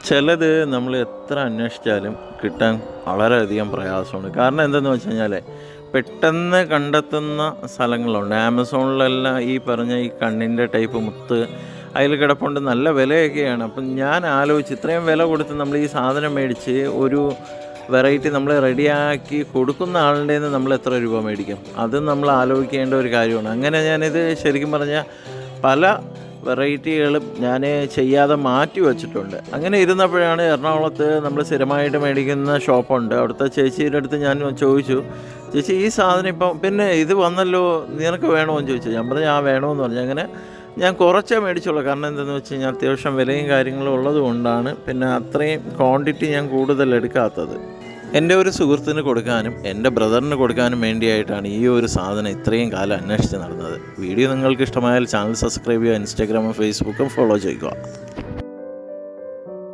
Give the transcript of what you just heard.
ചിലത് നമ്മൾ എത്ര അന്വേഷിച്ചാലും കിട്ടാൻ വളരെയധികം പ്രയാസമാണ്. കാരണം എന്തെന്ന് വെച്ച് കഴിഞ്ഞാൽ പെട്ടെന്ന് കണ്ടെത്തുന്ന സ്ഥലങ്ങളുണ്ട്. ആമസോണിലെല്ലാം ഈ പറഞ്ഞ ഈ കണ്ണിൻ്റെ ടൈപ്പ് മുത്ത് അതിൽ കിടപ്പുണ്ട്. നല്ല വിലയൊക്കെയാണ്. അപ്പം ഞാൻ ആലോചിച്ച് ഇത്രയും വില കൊടുത്ത് നമ്മൾ ഈ സാധനം മേടിച്ച് ഒരു വെറൈറ്റി നമ്മൾ റെഡിയാക്കി കൊടുക്കുന്ന ആളുടെ നിന്ന് നമ്മൾ എത്ര രൂപ മേടിക്കും? അത് നമ്മൾ ആലോചിക്കേണ്ട ഒരു കാര്യമാണ്. അങ്ങനെ ഞാനിത് ശരിക്കും പറഞ്ഞാൽ പല വെറൈറ്റികളും ഞാൻ ചെയ്യാതെ മാറ്റി വച്ചിട്ടുണ്ട്. അങ്ങനെ ഇരുന്നപ്പോഴാണ് എറണാകുളത്ത് നമ്മൾ സ്ഥിരമായിട്ട് മേടിക്കുന്ന ഷോപ്പുണ്ട്. അവിടുത്തെ ചേച്ചിയുടെ അടുത്ത് ഞാൻ ചോദിച്ചു, ചേച്ചി ഈ സാധനം ഇപ്പം പിന്നെ ഇത് വന്നല്ലോ, നിനക്ക് വേണമെന്ന് ചോദിച്ചു. ഞാൻ പറഞ്ഞു ആ വേണമെന്ന് പറഞ്ഞു. അങ്ങനെ ഞാൻ കുറച്ചേ മേടിച്ചുള്ളൂ. കാരണം എന്തെന്ന് വെച്ച് കഴിഞ്ഞാൽ അത്യാവശ്യം വിലയും കാര്യങ്ങളും ഉള്ളത് കൊണ്ടാണ് പിന്നെ അത്രയും ക്വാണ്ടിറ്റി ഞാൻ കൂടുതൽ എടുക്കാത്തത്. എൻ്റെ ഒരു സുഹൃത്തിന് കൊടുക്കാനും എൻ്റെ ബ്രദറിന് കൊടുക്കാനും വേണ്ടിയായിട്ടാണ് ഈ ഒരു സാധനം ഇത്രയും കാലം അന്വേഷിച്ച് നടന്നത്. വീഡിയോ നിങ്ങൾക്ക് ഇഷ്ടമായാൽ ചാനൽ സബ്സ്ക്രൈബ് ചെയ്യുക, ഇൻസ്റ്റാഗ്രാമും ഫേസ്ബുക്കും ഫോളോ ചെയ്യുക.